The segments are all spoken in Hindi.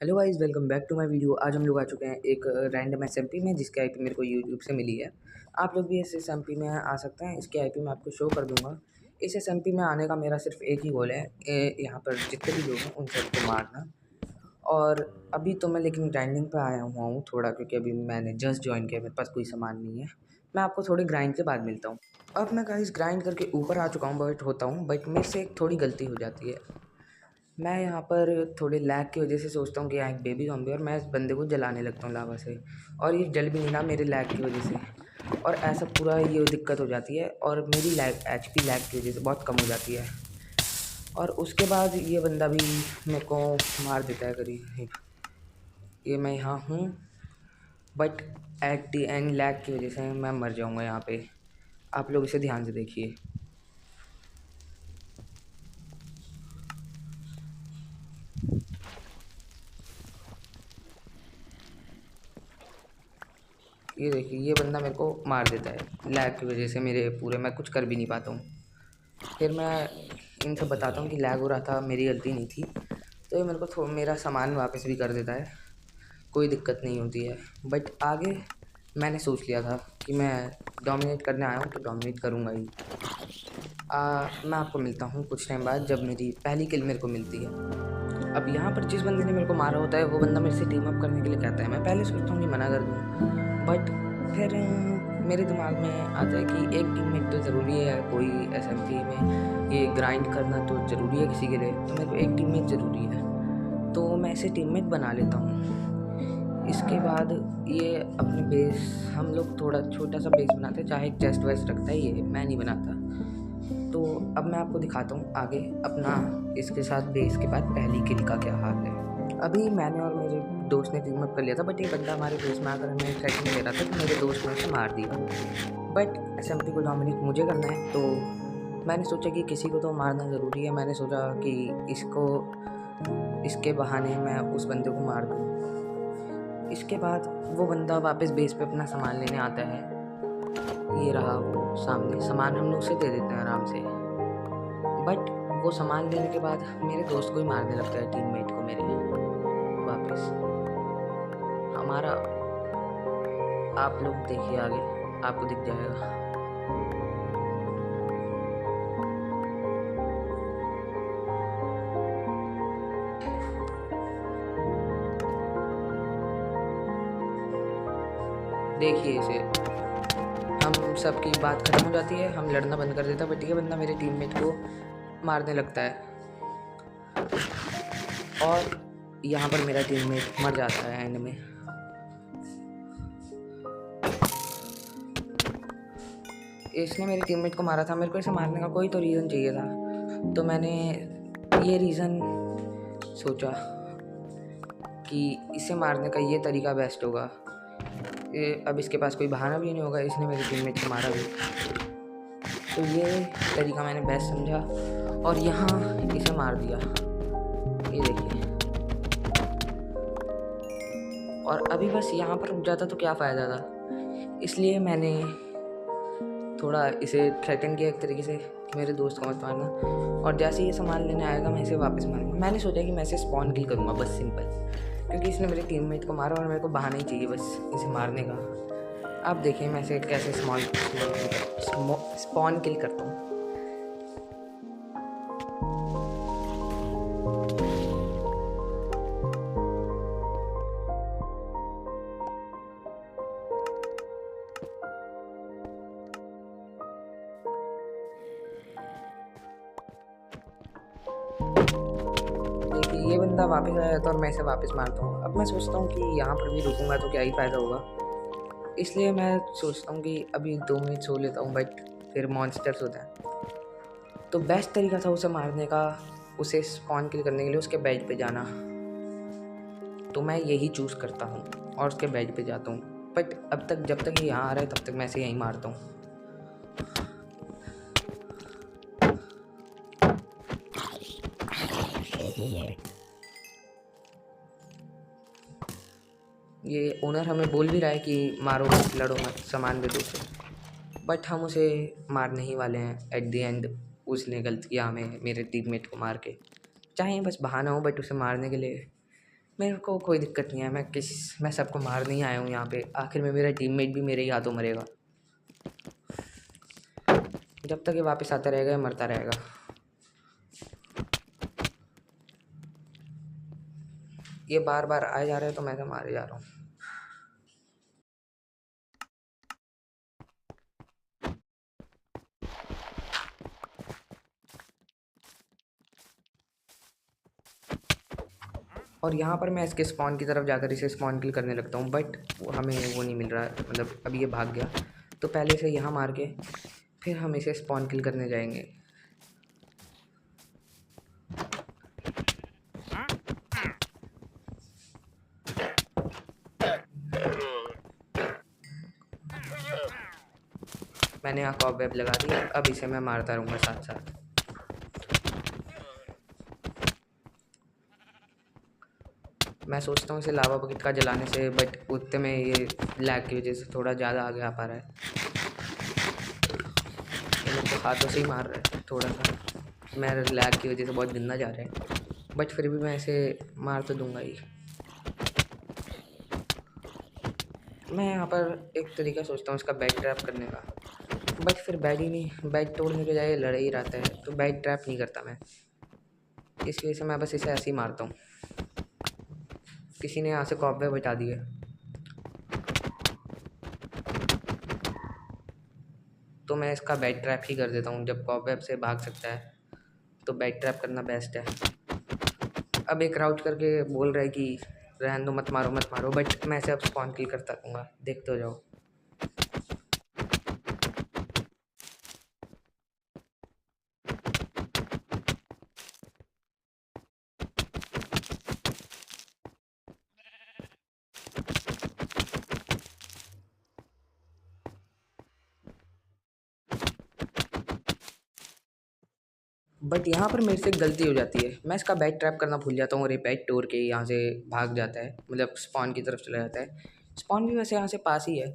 Hello guys, welcome back to my video. आज हम लोग आ चुके हैं एक रैंडम एसएमपी में, जिसकी आईपी मेरे को यूट्यूब से मिली है। आप लोग भी इस एसएमपी में आ सकते हैं। इसकी आईपी मैं आपको शो कर दूंगा। इस एसएमपी में आने का मेरा सिर्फ एक ही गोल है, यहाँ पर जितने भी लोग हैं उन सबको मारना। और अभी तो मैं लेकिन ग्राइंडिंग पे आया हुआ हूँ थोड़ा, क्योंकि अभी मैंने जस्ट ज्वाइन किया, मेरे पास कोई सामान नहीं है। मैं आपको थोड़ी ग्राइंड के बाद मिलता हूँ। अब मैं गाइस ग्राइंड करके ऊपर आ चुका हूँ, बट मेरे से एक थोड़ी गलती हो जाती है। मैं यहाँ पर थोड़े लैग की वजह से सोचता हूँ कि यहाँ एक बेबी ज़ॉम्बी, और मैं इस बंदे को जलाने लगता हूँ लावा से, और ये जल भी नहीं रहा मेरे लैग की वजह से। और ऐसा पूरा ये दिक्कत हो जाती है, और मेरी लैग एचपी लैग की वजह से बहुत कम हो जाती है। और उसके बाद ये बंदा भी मेरे को मार देता है करीब। ये मैं यहाँ हूँ, but at the and lag की वजह से मैं मर जाऊँगा यहाँ पे। आप लोग इसे ध्यान से देखिए। ये देखिए, ये बंदा मेरे को मार देता है लैग की वजह से। मेरे पूरे मैं कुछ कर भी नहीं पाता हूँ। फिर मैं इनसे बताता हूँ कि लैग हो रहा था, मेरी गलती नहीं थी। तो ये मेरे को मेरा सामान वापस भी कर देता है, कोई दिक्कत नहीं होती है। बट आगे मैंने सोच लिया था कि मैं डोमिनेट करने आया हूँ, तो डोमिनेट करूँगा ही। मैं आपको मिलता हूँ कुछ टाइम बाद, जब मेरी पहली किल मेरे को मिलती है। अब यहाँ पर जिस बंदे ने मेरे को मारा होता है, वो बंदा मेरे से टीम अप करने के लिए कहता है। मैं पहले सोचता हूँ कि मना कर दूँ, बट फिर मेरे दिमाग में आता है कि एक टीममेट तो ज़रूरी है। कोई एसएमपी में ये ग्राइंड करना तो ज़रूरी है किसी के लिए, तो मेरे को एक टीममेट ज़रूरी है। तो मैं इसे टीममेट बना लेता हूँ। इसके बाद ये अपने बेस, हम लोग थोड़ा छोटा सा बेस बनाते हैं, चाहे एक चेस्ट वेस्ट रखता है, ये मैं नहीं बनाता। तो अब मैं आपको दिखाता हूँ आगे अपना इसके साथ बेस के बाद पहली किल का क्या हाल है। अभी मैंने और मेरे दोस्त ने टीम अप कर लिया था, बट ये बंदा हमारे बेस में आकर हमें थ्रेटनिंग दे रहा था कि मेरे दोस्त ने उसे मार दिया। बट एसएमपी को डोमिनेट मुझे करना है, तो मैंने सोचा कि किसी को तो मारना ज़रूरी है। मैंने सोचा कि इसके बहाने मैं उस बंदे को मार दूँ। इसके बाद वो बंदा वापस बेस पे अपना सामान लेने आता है। ये रहा वो सामने सामान, हम लोग उसे दे देते हैं आराम से। बट वो सामान लेने के बाद मेरे दोस्त को ही मारने लगता है, टीममेट को मेरे वापस हमारा। आप लोग देखिए आगे, आपको दिख जाएगा। देखिए इसे, हम सबकी बात खत्म हो जाती है, हम लड़ना बंद कर देता है, बट ये बंदा मेरे टीममेट को मारने लगता है, और यहाँ पर मेरा टीममेट मर जाता है एंड में। इसने मेरे टीममेट को मारा था, मेरे को इसे मारने का कोई तो रीज़न चाहिए था। तो मैंने ये रीज़न सोचा कि इसे मारने का ये तरीका बेस्ट होगा। अब इसके पास कोई बहाना भी नहीं होगा, इसने मेरे टीममेट को मारा भी, तो ये तरीका मैंने बेस्ट समझा और यहाँ इसे मार दिया। ये देखिए, और अभी बस यहाँ पर रुक जाता तो क्या फ़ायदा था, इसलिए मैंने थोड़ा इसे थ्रेटन किया एक तरीके से कि मेरे दोस्त को मत मारना, और जैसे ये सामान लेने आएगा मैं इसे वापस मारूंगा। मैंने सोचा कि मैं इसे स्पॉन किल करूँगा, बस सिंपल, क्योंकि इसने मेरे टीममेट को मारा और मेरे को बहाना ही चाहिए बस इसे मारने का। आप देखिए मैं इसे कैसे स्पॉन किल करता हूँ। देखिए, ये बंदा वापस आ जाता है और मैं इसे वापस मारता हूँ। अब मैं सोचता हूँ कि यहाँ पर भी रुकूँगा तो क्या ही फ़ायदा होगा, इसलिए मैं सोचता हूँ कि अभी 2 मिनट सो लेता हूँ, बट फिर मॉन्स्टर्स होता है। तो बेस्ट तरीका था उसे मारने का, उसे स्पॉन किल करने के लिए उसके बेड पे जाना। तो मैं यही चूज़ करता हूँ और उसके बेड पे जाता हूँ, बट अब तक जब तक ये यहाँ आ रहा है तब तक मैं इसे यहीं मारता हूँ। ये ओनर हमें बोल भी रहा है कि मारो मत, लड़ो मत, सामान दे दो उसे, बट हम उसे मारने ही वाले हैं एट द एंड। उसने गलत किया हमें, मेरे टीममेट को मार के, चाहे बस बहाना हो, बट उसे मारने के लिए मेरे को कोई दिक्कत नहीं है, मैं सबको मार नहीं आया हूँ यहाँ पे। आखिर में मेरा टीममेट भी मेरे ही हाथों मरेगा। जब तक ये वापस आता रहेगा या मरता रहेगा। ये बार बार आए जा रहे हैं तो मैं तो मारे जा रहा हूँ। और यहाँ पर मैं इसके स्पॉन की तरफ जाकर इसे स्पॉन किल करने लगता हूँ, बट हमें वो नहीं मिल रहा है। मतलब अभी ये भाग गया, तो पहले इसे यहाँ मार के फिर हम इसे स्पॉन किल करने जाएंगे। मैंने यहाँ कॉब वेब लगा दी, अब इसे मैं मारता रहूँगा साथ साथ। मैं सोचता हूँ इसे लावा बकेट का जलाने से, बट उतने में ये लैग की वजह से थोड़ा ज़्यादा आगे आ पा रहा है। ये लोग तो हाथों से ही मार रहे हैं थोड़ा सा। मेरे लैग की वजह से बहुत गंदा जा रहे हैं, बट फिर भी मैं इसे मार तो दूंगा ही। मैं यहाँ पर एक तरीका सोचता हूँ इसका बेड ट्रैप करने का, बट फिर बेड ही नहीं, बेड तोड़ने के जाए लड़े ही रहता है, तो बेड ट्रैप नहीं करता मैं। इस वजह से मैं बस इसे ऐसे ही मारता हूँ। किसी ने यहाँ से कॉबवेब हटा दिए, तो मैं इसका बेड ट्रैप ही कर देता हूँ। जब कॉबवेब से भाग सकता है तो बेड ट्रैप करना बेस्ट है। अब एक राउट करके बोल रहा है कि रहने दो, मत मारो मत मारो, बट मैं इसे अब स्पॉन किल करता रहूँगा, देखते हो जाओ। बट यहाँ पर मेरे से एक गलती हो जाती है, मैं इसका बेड ट्रैप करना भूल जाता हूँ और ये बेड तोड़ के यहाँ से भाग जाता है, मतलब स्पॉन की तरफ चला जाता है। स्पॉन भी वैसे यहाँ से पास ही है,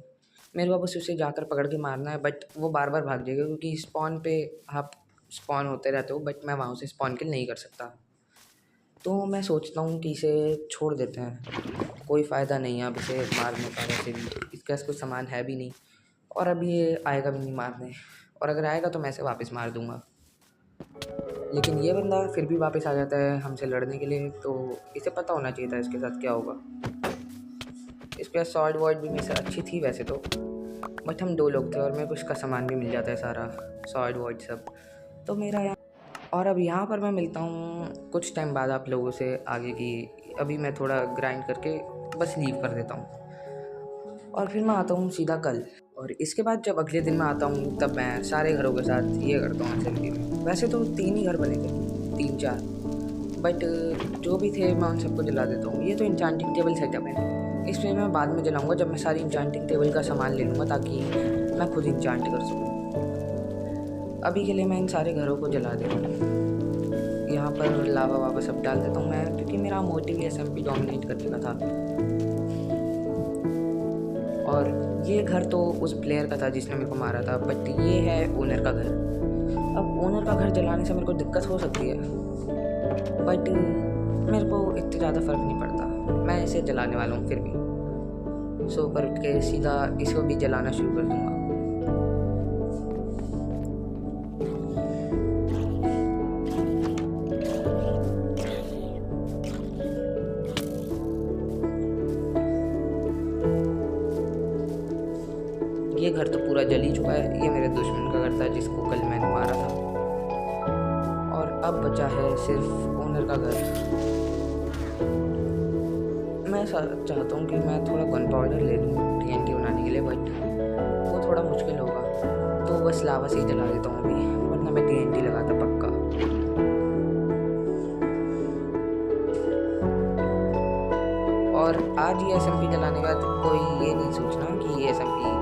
मेरे को बस उसे जाकर पकड़ के मारना है, बट वो बार बार भाग जाएगा क्योंकि स्पॉन पे आप स्पॉन होते रहते हो, बट मैं वहाँ से स्पॉन किल नहीं कर सकता। तो मैं सोचता हूँ कि इसे छोड़ देते हैं, कोई फ़ायदा नहीं है अब इसे मारने का, वैसे भी इसके पास कुछ सामान है भी नहीं, और अब ये आएगा भी नहीं मारने, और अगर आएगा तो मैं इसे वापस मार दूँगा। लेकिन ये बंदा फिर भी वापस आ जाता है हमसे लड़ने के लिए, तो इसे पता होना चाहिए था इसके साथ क्या होगा। इसके पास सॉर्ड वॉर्ड भी मेरे से अच्छी थी वैसे तो, बट हम 2 लोग थे और मेरे को इसका सामान भी मिल जाता है सारा, सॉर्ड वॉर्ड सब। तो मेरा यहाँ, और अब यहाँ पर मैं मिलता हूँ कुछ टाइम बाद आप लोगों से आगे की। अभी मैं थोड़ा ग्राइंड करके बस लीव कर देता हूँ, और फिर मैं आता हूँ सीधा कल। और इसके बाद जब अगले दिन मैं आता हूँ तब मैं सारे घरों के साथ ये करता हूँ एसएमपी में। वैसे तो 3 ही घर बने थे, 3-4, बट जो भी थे मैं उन सबको जला देता हूँ। ये तो इंचांटिंग टेबल सेटअप है, इसमें मैं बाद में जलाऊँगा जब मैं सारी इंचांटिंग टेबल का सामान ले लूँगा, ताकि मैं खुद इंचांट कर सकूँ। अभी के लिए मैं इन सारे घरों को जला देता हूँ। यहाँ पर लावा वावा सब डाल देता हूँ मैं, क्योंकि मेरा मोटिव एसएमपी डोमिनेट करने का था। और ये घर तो उस प्लेयर का था जिसने मेरे को मारा था, बट ये है ओनर का घर। अब ओनर का घर जलाने से मेरे को दिक्कत हो सकती है, बट मेरे को इतनी ज़्यादा फ़र्क नहीं पड़ता। मैं इसे जलाने वाला हूँ फिर भी, सो करके सीधा इसको भी जलाना शुरू कर दूँगा। ये घर तो पूरा जल ही चुका है, ये मेरे दुश्मन का घर था जिसको कल मैंने मारा था, और अब बचा है सिर्फ ओनर का घर। मैं चाहता हूँ कि मैं थोड़ा गन पाउडर ले लूँ TNT बनाने के लिए, बट वो थोड़ा मुश्किल होगा, तो बस लावा से ही जला देता हूँ अभी, वरना मैं TNT लगाता पक्का। और आज ये एसएमपी जलाने के बाद कोई ये नहीं सोचना कि ये एसएमपी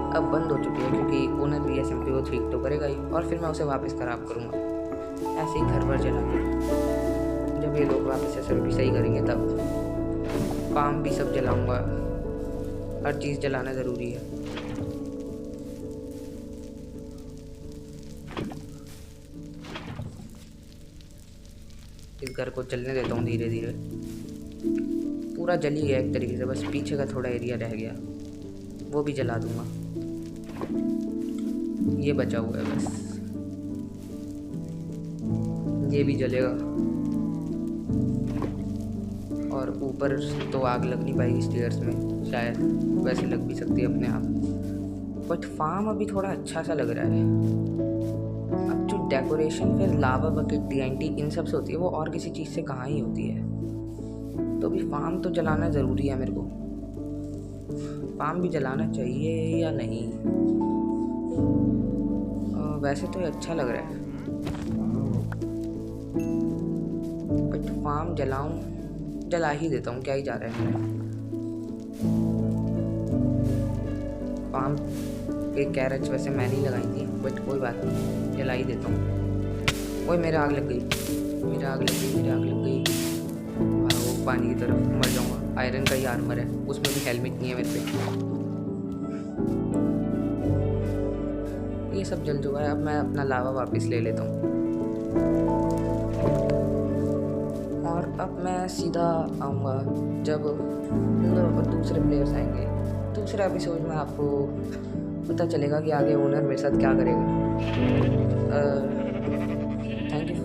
अब बंद हो चुकी है, क्योंकि ओनर भी एसएमपी को ठीक तो करेगा ही, और फिर मैं उसे वापस ख़राब करूँगा ऐसे ही घर भर जला के। जब ये लोग वापस एसएमपी सही करेंगे तब पाम भी सब जलाऊँगा, हर चीज़ जलाना ज़रूरी है। इस घर को चलने देता हूँ धीरे धीरे। पूरा जल ही गया एक तरीके से, बस पीछे का थोड़ा एरिया रह गया, वो भी जला दूँगा। ये बचा हुआ है बस, ये भी जलेगा। और ऊपर तो आग लग नहीं पाएगी स्टेयर्स में शायद, वैसे लग भी सकती है अपने आप, बट फार्म अभी थोड़ा अच्छा सा लग रहा है। अब जो डेकोरेशन फिर लावा बकेट TNT इन सब से होती है, वो और किसी चीज़ से कहाँ ही होती है। तो अभी फार्म तो जलाना ज़रूरी है मेरे को। फार्म भी जलाना चाहिए या नहीं? वैसे तो ये अच्छा लग रहा है, बट फार्म जला ही देता हूँ, क्या ही जा रहा है मेरा। फार्म के कैरेट्स वैसे मैंने ही लगाई थी, बट कोई बात नहीं, जला ही देता हूँ। ओए मेरे आग लग गई, मेरे आग लग गई, मेरे आग लग गई। भागो पानी की तरफ, मर जाऊँगा। आयरन का ही आर्मर है, उसमें भी हेलमेट नहीं है मेरे पे। ये सब जल चुका है, अब मैं अपना लावा वापस ले लेता हूँ। और अब मैं सीधा आऊँगा जब दूसरे प्लेयर्स आएंगे। दूसरे एपिसोड में आपको पता चलेगा कि आगे ओनर मेरे साथ क्या करेगा। Thank you